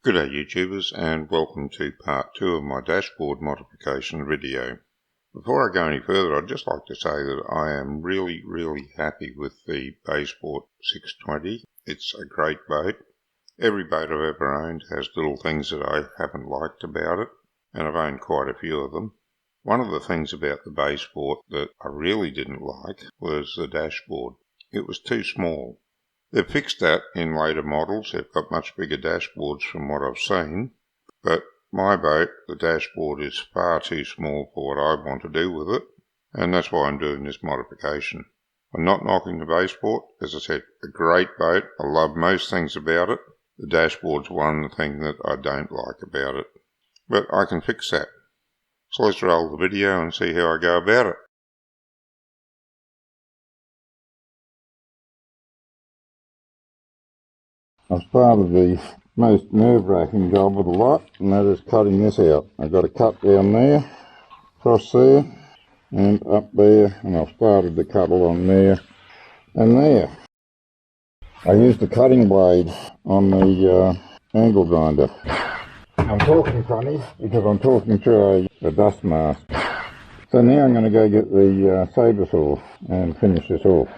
G'day YouTubers, and welcome to part 2 of my dashboard modification video. Before I go any further, I'd just like to say that I am really happy with the Baseport 620. It's a great boat. Every boat I've ever owned has little things that I haven't liked about it, and I've owned quite a few of them. One of the things about the Baseport that I really didn't like was the dashboard. It was too small. They've fixed that in later models. They've got much bigger dashboards from what I've seen. But my boat, the dashboard is far too small for what I want to do with it. And that's why I'm doing this modification. I'm not knocking the Baseport. As I said, a great boat. I love most things about it. The dashboard's one thing that I don't like about it. But I can fix that. So let's roll the video and see how I go about it. I've started the most nerve-wracking job of the lot, and that is cutting this out. I've got a cut down there, across there, and up there, and I've started the cut along there and there. I used the cutting blade on the angle grinder. I'm talking funny because I'm talking through a dust mask. So now I'm going to go get the saber saw and finish this off.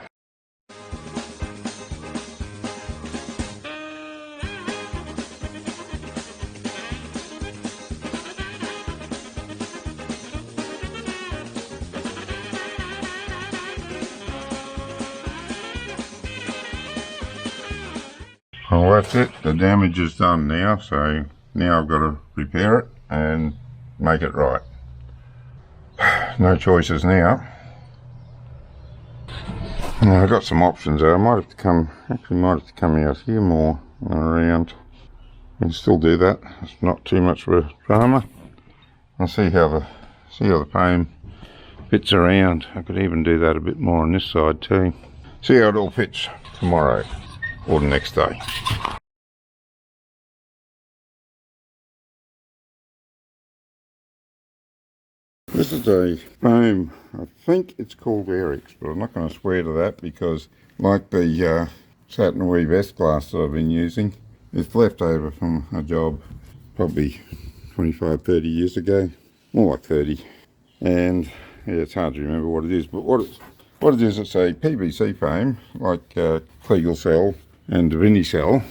Well, that's it. The damage is done now, so now I've got to repair it and make it right. No choices now. Now, I've got some options there. I might have to come out here more and around. I can still do that. It's not too much of a drama. I'll see how the foam fits around. I could even do that a bit more on this side too. See how it all fits tomorrow or the next day. This is a foam, I think it's called Eric's, but I'm not going to swear to that because, like the satin weave S-glass that I've been using, it's left over from a job probably 25-30 years ago, more like 30, and yeah, it's hard to remember what it is, but what it is, it's a PVC foam like Kliegel cell and Davini cell,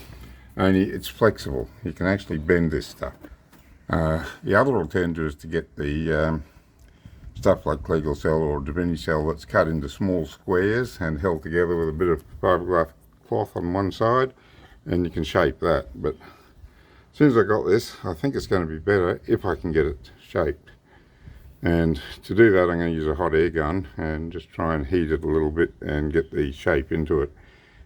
only it's flexible. You can actually bend this stuff. The other alternative is to get the stuff like Kliegel cell or Davini cell that's cut into small squares and held together with a bit of fiberglass cloth on one side, and you can shape that. But as soon as I got this, I think it's going to be better if I can get it shaped. And to do that, I'm going to use a hot air gun and just try and heat it a little bit and get the shape into it.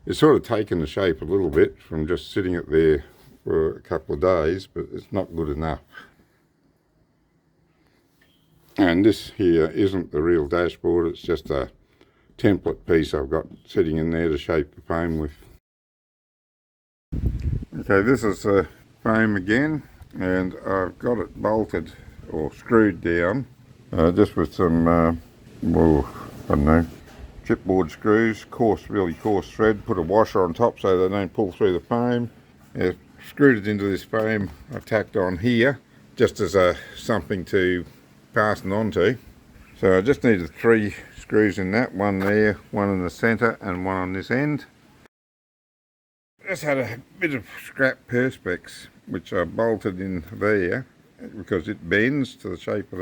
It's sort of taken the shape a little bit from just sitting it there for a couple of days, but it's not good enough. And this here isn't the real dashboard, it's just a template piece I've got sitting in there to shape the foam with. Okay, this is the foam again, and I've got it bolted or screwed down just with some, well, I don't know, chipboard screws, really coarse thread. Put a washer on top so they don't pull through the foam. Screwed it into this foam I tacked on here just as something to fasten onto. So I just needed 3 screws in that, one there, one in the centre and one on this end. Just had a bit of scrap perspex which I bolted in there because it bends to the shape of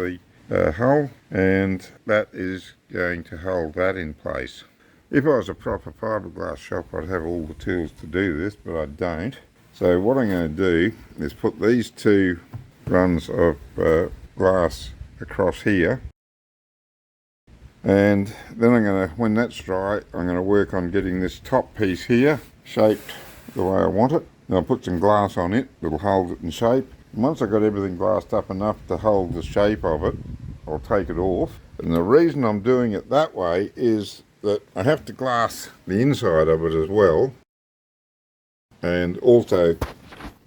the hull, and that is going to hold that in place. If I was a proper fiberglass shop, I'd have all the tools to do this, but I don't. So what I'm going to do is put these 2 runs of glass across here, and then I'm going to, when that's dry, I'm going to work on getting this top piece here shaped the way I want it. And I'll put some glass on it that'll hold it in shape. And once I've got everything glassed up enough to hold the shape of it, I'll take it off. And the reason I'm doing it that way is that I have to glass the inside of it as well, and also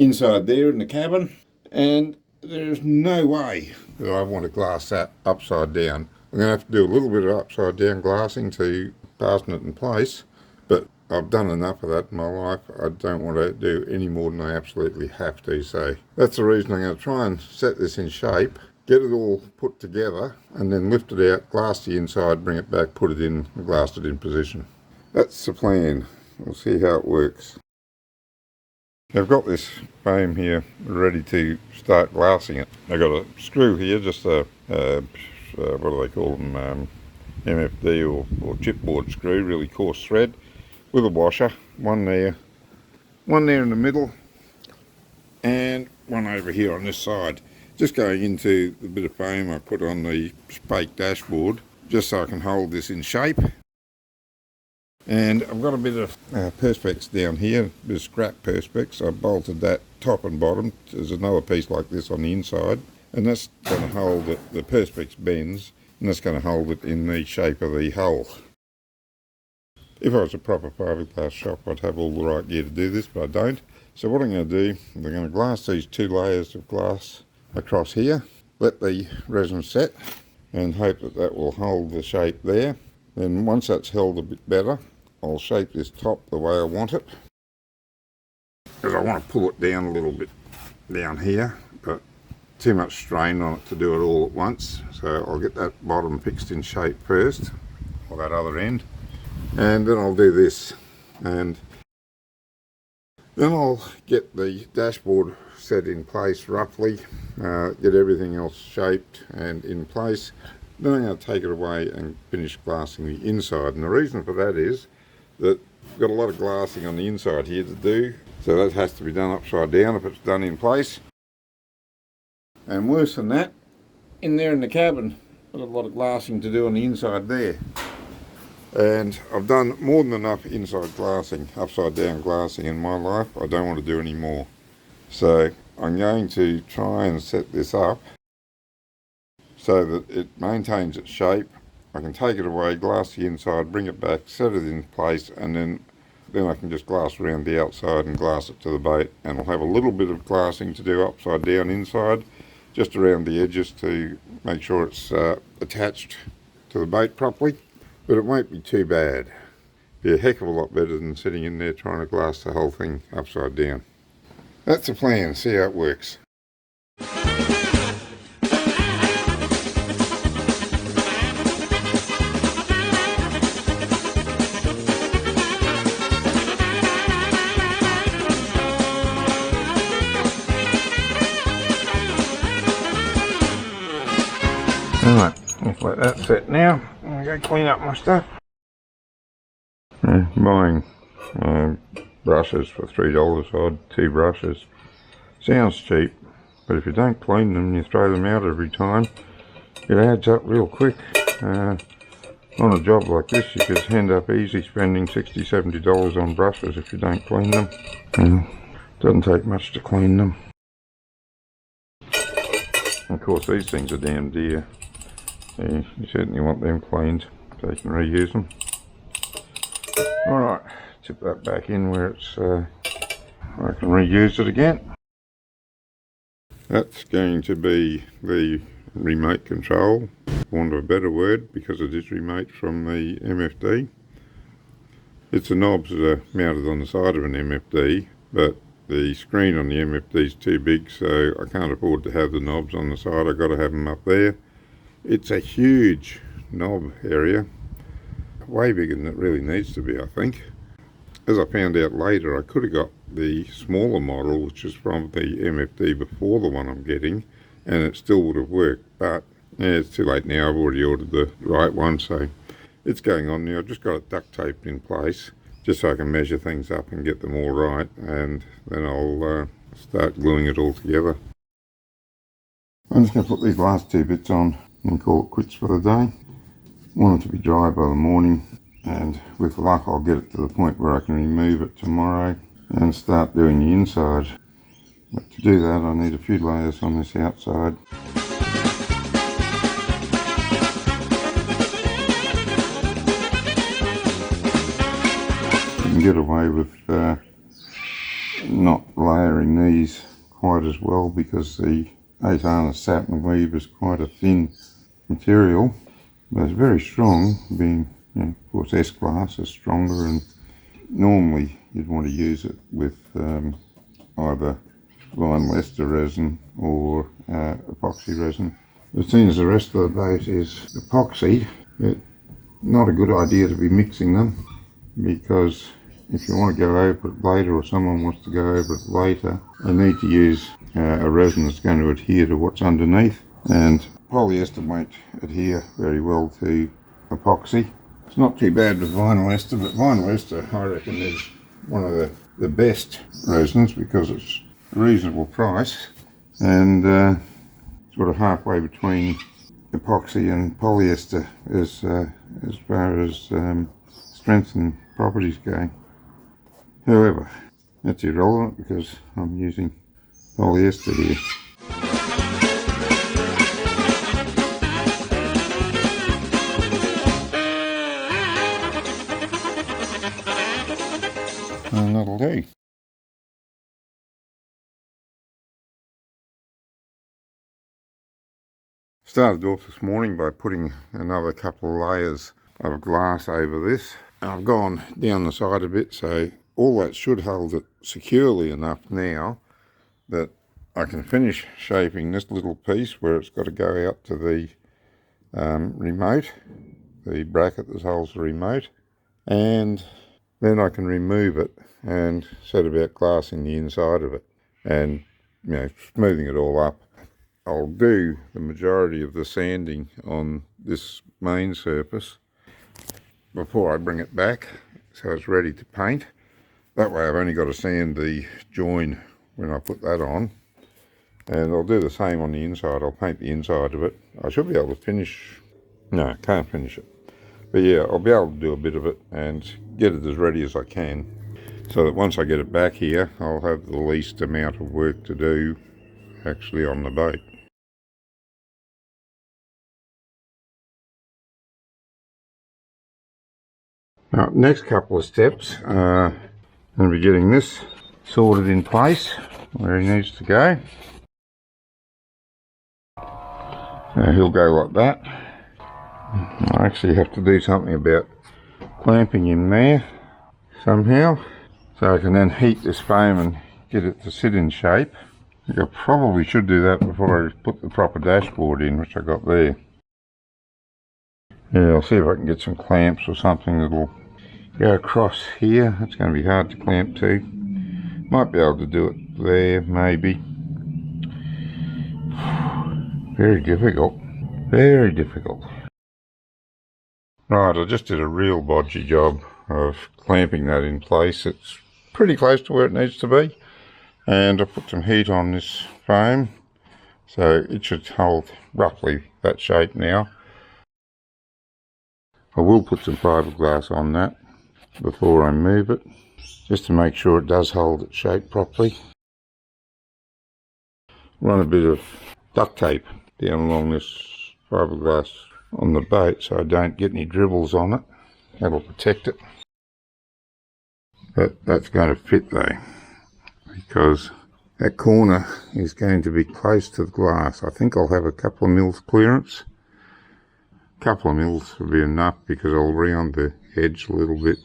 inside there in the cabin, and there's no way that I want to glass that upside down. I'm going to have to do a little bit of upside down glassing to fasten it in place, but I've done enough of that in my life. I don't want to do any more than I absolutely have to. So that's the reason I'm going to try and set this in shape, get it all put together, and then lift it out, glass the inside, bring it back, put it in, glass it in position. That's the plan. We'll see how it works. I've got this frame here ready to start glassing it. I've got a screw here, just a what do they call them, MFD or chipboard screw, really coarse thread, with a washer, one there in the middle, and one over here on this side. Just going into the bit of foam I put on the spake dashboard, just so I can hold this in shape. And I've got a bit of perspex down here, a bit of scrap perspex. I bolted that top and bottom. There's another piece like this on the inside, and that's going to hold it. The perspex bends, and that's going to hold it in the shape of the hull. If I was a proper fiberglass shop, I'd have all the right gear to do this, but I don't. So what I'm going to do, I'm going to glass these 2 layers of glass across here, let the resin set, and hope that that will hold the shape there. Then once that's held a bit better, I'll shape this top the way I want it, because I want to pull it down a little bit down here, but too much strain on it to do it all at once. So I'll get that bottom fixed in shape first, or that other end, and then I'll do this, and then I'll get the dashboard set in place roughly, get everything else shaped and in place. Then I'm going to take it away and finish glassing the inside, and the reason for that is that I've got a lot of glassing on the inside here to do, so that has to be done upside down if it's done in place. And worse than that, in there in the cabin, I've got a lot of glassing to do on the inside there. And I've done more than enough inside glassing, upside down glassing in my life. I don't want to do any more. So I'm going to try and set this up so that it maintains its shape. I can take it away, glass the inside, bring it back, set it in place, and then I can just glass around the outside and glass it to the bait. And I'll have a little bit of glassing to do upside down inside, just around the edges to make sure it's attached to the bait properly. But it won't be too bad. Be a heck of a lot better than sitting in there trying to glass the whole thing upside down. That's the plan, see how it works. Alright, let's let that set now. I'm going to go clean up my stuff. Buying brushes for $3 odd, 2 brushes. Sounds cheap, but if you don't clean them and you throw them out every time, it adds up real quick. On a job like this, you could end up easy spending $60, $70 on brushes if you don't clean them. Doesn't take much to clean them. Of course, these things are damn dear. You certainly want them cleaned so you can reuse them. Alright, tip that back in where it's I can reuse it again. That's going to be the remote control, for want of a better word, because it is remote from the MFD. It's the knobs that are mounted on the side of an MFD, but the screen on the MFD is too big, so I can't afford to have the knobs on the side. I've got to have them up there. It's a huge knob area, way bigger than it really needs to be, I think. As I found out later, I could have got the smaller model, which is from the MFD before the one I'm getting, and it still would have worked, but yeah, it's too late now. I've already ordered the right one, so it's going on now. I've just got it duct taped in place, just so I can measure things up and get them all right, and then I'll start gluing it all together. I'm just going to put these last 2 bits on and call it quits for the day. Want it to be dry by the morning, and with luck I'll get it to the point where I can remove it tomorrow and start doing the inside. But to do that I need a few layers on this outside. You can get away with not layering these quite as well because the 8 harness satin weave is quite a thin material, but it's very strong, being, of course, S-glass is stronger and normally you'd want to use it with either Vine Leicester resin or epoxy resin. As soon as the rest of the boat is epoxy, it's not a good idea to be mixing them, because if you want to go over it later, or someone wants to go over it later, you need to use a resin that's going to adhere to what's underneath, and polyester won't adhere very well to epoxy. It's not too bad with Vinyl Ester, but Vinyl Ester I reckon is one of the best resins, because it's a reasonable price and sort of halfway between epoxy and polyester as far as strength and properties go. However, that's irrelevant because I'm using polyester here. And that'll do. Started off this morning by putting another couple of layers of glass over this. I've gone down the side a bit, so all that should hold it securely enough now that I can finish shaping this little piece where it's got to go out to the remote, the bracket that holds the remote, and then I can remove it and set about glassing the inside of it and, you know, smoothing it all up. I'll do the majority of the sanding on this main surface before I bring it back so it's ready to paint. That way I've only got to sand the join when I put that on, and I'll do the same on the inside. I'll paint the inside of it. I should be able to finish, no, I can't finish it, but yeah, I'll be able to do a bit of it and get it as ready as I can, so that once I get it back here I'll have the least amount of work to do actually on the boat. Now, next couple of steps, I'm going to be getting this sorted in place where he needs to go. He'll go like that. I actually have to do something about clamping him there somehow, so I can then heat this foam and get it to sit in shape. I think I probably should do that before I put the proper dashboard in, which I got there. Yeah, I'll see if I can get some clamps or something that'll go across here. It's going to be hard to clamp to. Might be able to do it there, maybe. Very difficult. Very difficult. Right, I just did a real bodgy job of clamping that in place. It's pretty close to where it needs to be. And I put some heat on this foam, so it should hold roughly that shape now. I will put some fiberglass on that before I move it, just to make sure it does hold its shape properly. Run a bit of duct tape down along this fiberglass on the boat so I don't get any dribbles on it. That'll protect it. But that's going to fit though, because that corner is going to be close to the glass. I think I'll have a couple of mils clearance. A couple of mils will be enough, because I'll round the edge a little bit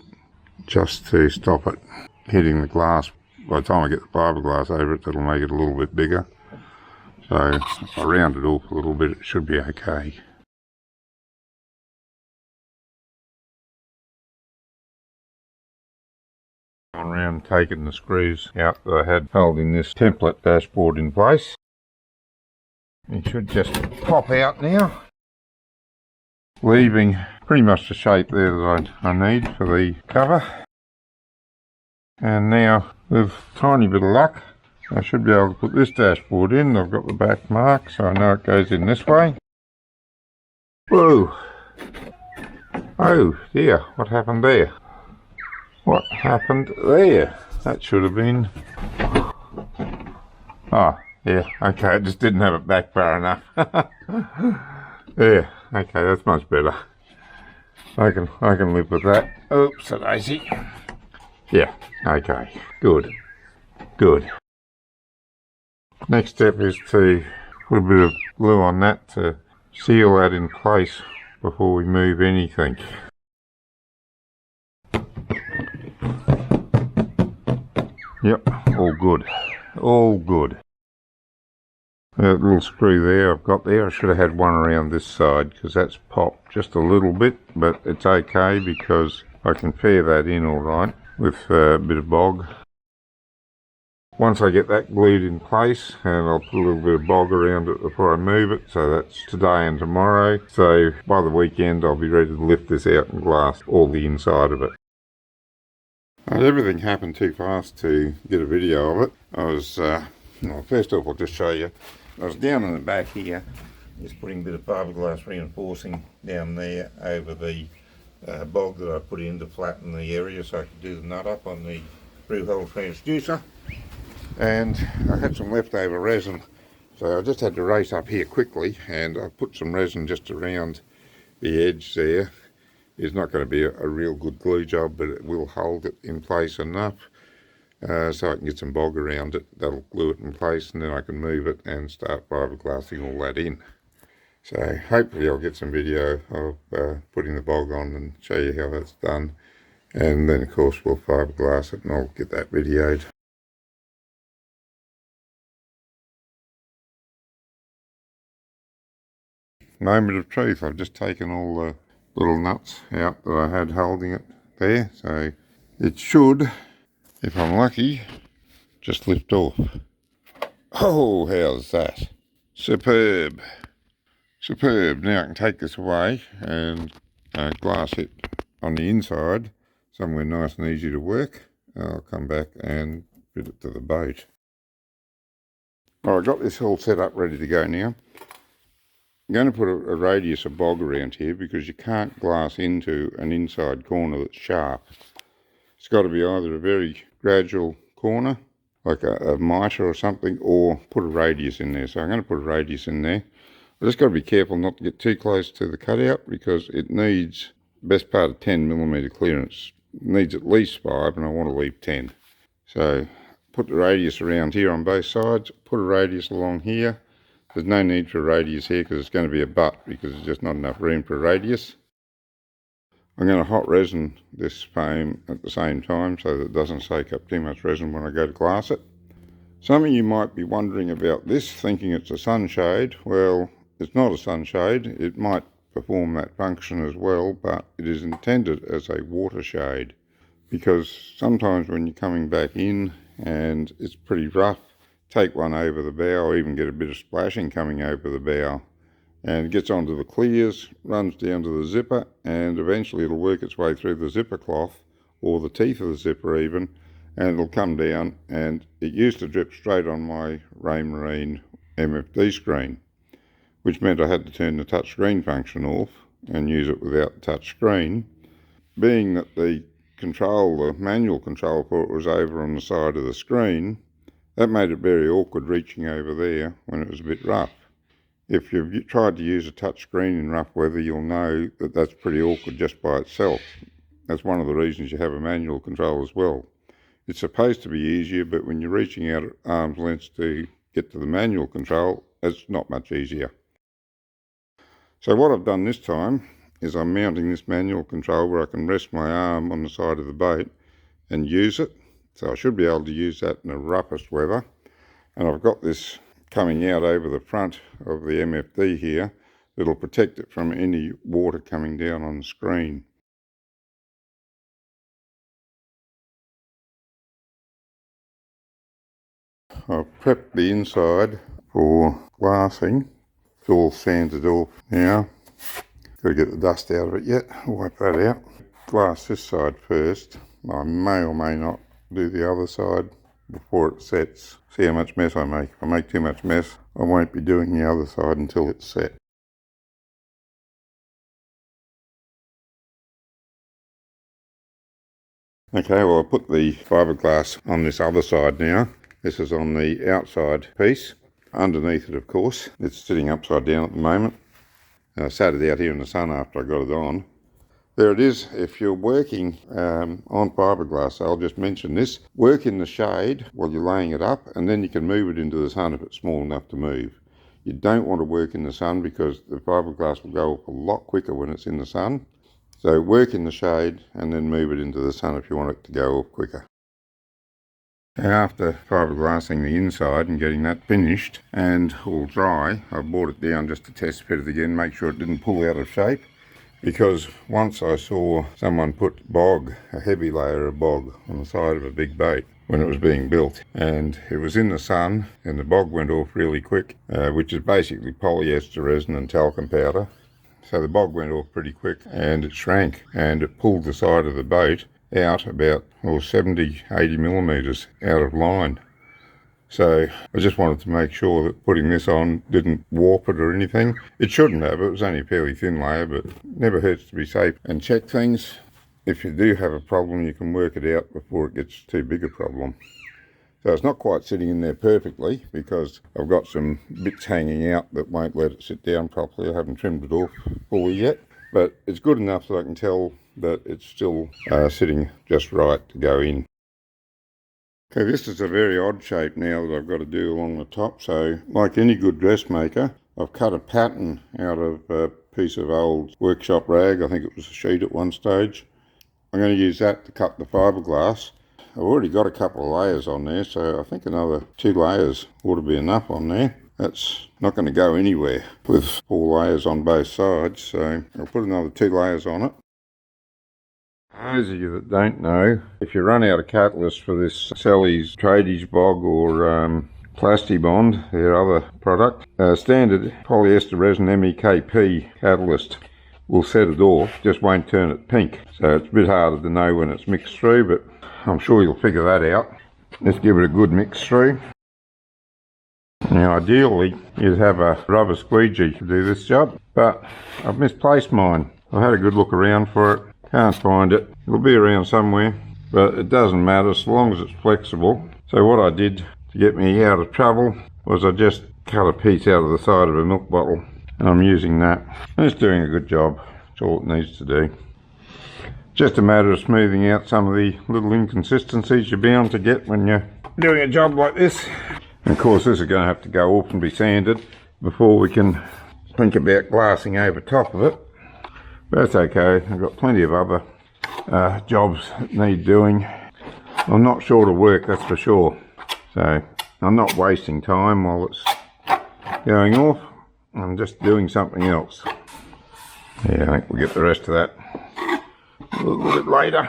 just to stop it hitting the glass. By the time I get the fiberglass over it, that'll make it a little bit bigger. So if I round it off a little bit, it should be okay. Gone around taking the screws out that I had holding this template dashboard in place. It should just pop out now, leaving pretty much the shape there that I need for the cover. And now, with a tiny bit of luck, I should be able to put this dashboard in. I've got the back mark, so I know it goes in this way. Whoa! Oh dear, what happened there? What happened there? That should have been... Oh, yeah, okay, it just didn't have it back far enough. Yeah, okay, that's much better. I can live with that. Oops, a daisy. Yeah, okay, good, good. Next step is to put a bit of glue on that to seal that in place before we move anything. Yep, all good. All good. That little screw there I've got there, I should have had one around this side because that's popped just a little bit, but it's okay because I can fair that in all right with a bit of bog. Once I get that glued in place, and I'll put a little bit of bog around it before I move it, so that's today and tomorrow. So by the weekend I'll be ready to lift this out and glass all the inside of it. Everything happened too fast to get a video of it. I was, well, first off I'll just show you. I was down in the back here, just putting a bit of fiberglass reinforcing down there over the bog that I put in to flatten the area so I could do the nut up on the through hole transducer. And I had some leftover resin, so I just had to race up here quickly, and I put some resin just around the edge there. It's not going to be a real good glue job, but it will hold it in place enough so I can get some bog around it. That'll glue it in place, and then I can move it and start fiberglassing all that in. So hopefully I'll get some video of putting the bog on and show you how that's done, and then of course we'll fiberglass it and I'll get that videoed. Moment of truth, I've just taken all the little nuts out that I had holding it there, so it should, if I'm lucky, just lift off. Oh, how's that? Superb. Superb. Now I can take this away and glass it on the inside, somewhere nice and easy to work. I'll come back and fit it to the boat. I've got this all set up ready to go now. I'm going to put a radius of bog around here because you can't glass into an inside corner that's sharp. It's got to be either a very gradual corner, like a mitre or something, or put a radius in there. So I'm going to put a radius in there. I just got to be careful not to get too close to the cutout because it needs best part of 10mm clearance. It needs at least 5, and I want to leave 10. So put the radius around here on both sides, put a radius along here. There's no need for a radius here because it's going to be a butt because there's just not enough room for a radius. I'm going to hot resin this foam at the same time so that it doesn't soak up too much resin when I go to glass it. Some of you might be wondering about this, thinking it's a sunshade. Well, it's not a sunshade. It might perform that function as well, but it is intended as a water shade because sometimes when you're coming back in and it's pretty rough, take one over the bow or even get a bit of splashing coming over the bow, and it gets onto the clears, runs down to the zipper, and eventually it'll work its way through the zipper cloth or the teeth of the zipper even, and it'll come down. And it used to drip straight on my Raymarine MFD screen, which meant I had to turn the touch screen function off and use it without the touch screen. Being that the manual control for it was over on the side of the screen, that made it very awkward reaching over there when it was a bit rough. If you've tried to use a touch screen in rough weather, you'll know that that's pretty awkward just by itself. That's one of the reasons you have a manual control as well. It's supposed to be easier, but when you're reaching out at arm's length to get to the manual control, it's not much easier. So what I've done this time is I'm mounting this manual control where I can rest my arm on the side of the boat and use it. So I should be able to use that in the roughest weather. And I've got this coming out over the front of the MFD here that'll protect it from any water coming down on the screen. I've prepped the inside for glassing. It's all sanded off now. Got to get the dust out of it yet. Wipe that out. Glass this side first. I may or may not do the other side before it sets. See how much mess I make. If I make too much mess, I won't be doing the other side until it's set. Okay, well I put the fiberglass on this other side now. This is on the outside piece. Underneath it, of course, it's sitting upside down at the moment. And I sat it out here in the sun after I got it on. There it is. If you're working on fiberglass, I'll just mention this. Work in the shade while you're laying it up, and then you can move it into the sun if it's small enough to move. You don't want to work in the sun because the fiberglass will go up a lot quicker when it's in the sun. So work in the shade and then move it into the sun if you want it to go off quicker. After fiberglassing the inside and getting that finished and all dry, I brought it down just to test fit it again, make sure it didn't pull out of shape. Because once I saw someone put bog, a heavy layer of bog, on the side of a big boat when it was being built, and it was in the sun and the bog went off really quick, which is basically polyester resin and talcum powder. So the bog went off pretty quick and it shrank and it pulled the side of the boat out about 70, 80 millimetres out of line. So I just wanted to make sure that putting this on didn't warp it or anything. It shouldn't have, it was only a fairly thin layer, but it never hurts to be safe and check things. If you do have a problem, you can work it out before it gets too big a problem. So it's not quite sitting in there perfectly because I've got some bits hanging out that won't let it sit down properly. I haven't trimmed it off fully yet, but it's good enough that I can tell that it's still sitting just right to go in. Okay, this is a very odd shape now that I've got to do along the top. So like any good dressmaker, I've cut a pattern out of a piece of old workshop rag. I think it was a sheet at one stage. I'm going to use that to cut the fiberglass. I've already got a couple of layers on there, so I think another 2 layers ought to be enough on there. That's not going to go anywhere with 4 layers on both sides, so I'll put another 2 layers on it. For those of you that don't know, if you run out of catalyst for this Sally's Tradies Bog or Plastibond, their other product, standard polyester resin MEKP catalyst will set it off, just won't turn it pink. So it's a bit harder to know when it's mixed through, but I'm sure you'll figure that out. Let's give it a good mix through. Now ideally you'd have a rubber squeegee to do this job, but I've misplaced mine. I had a good look around for it. Can't find it. It'll be around somewhere, but it doesn't matter as long as it's flexible. So what I did to get me out of trouble was I just cut a piece out of the side of a milk bottle, and I'm using that. And it's doing a good job. That's all it needs to do. Just a matter of smoothing out some of the little inconsistencies you're bound to get when you're doing a job like this. And of course this is going to have to go off and be sanded before we can think about glassing over top of it. But that's okay, I've got plenty of other jobs that need doing. I'm not short of work, that's for sure. So I'm not wasting time while it's going off. I'm just doing something else. Yeah, I think we'll get the rest of that a little bit later.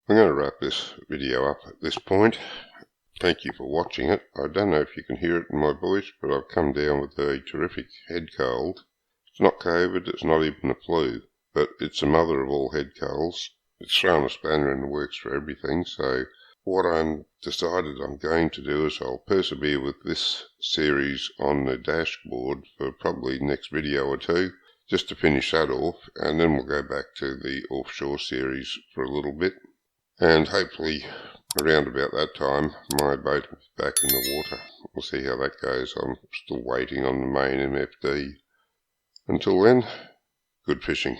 I'm going to wrap this video up at this point. Thank you for watching it. I don't know if you can hear it in my voice, but I've come down with a terrific head cold. It's not COVID, it's not even a flu, but it's the mother of all head colds. It's thrown a spanner in the works for everything, so what I'm decided I'm going to do is I'll persevere with this series on the dashboard for probably the next video or 2, just to finish that off, and then we'll go back to the offshore series for a little bit, and hopefully around about that time my boat will be back in the water. We'll see how that goes. I'm still waiting on the main MFD. Until then, good fishing.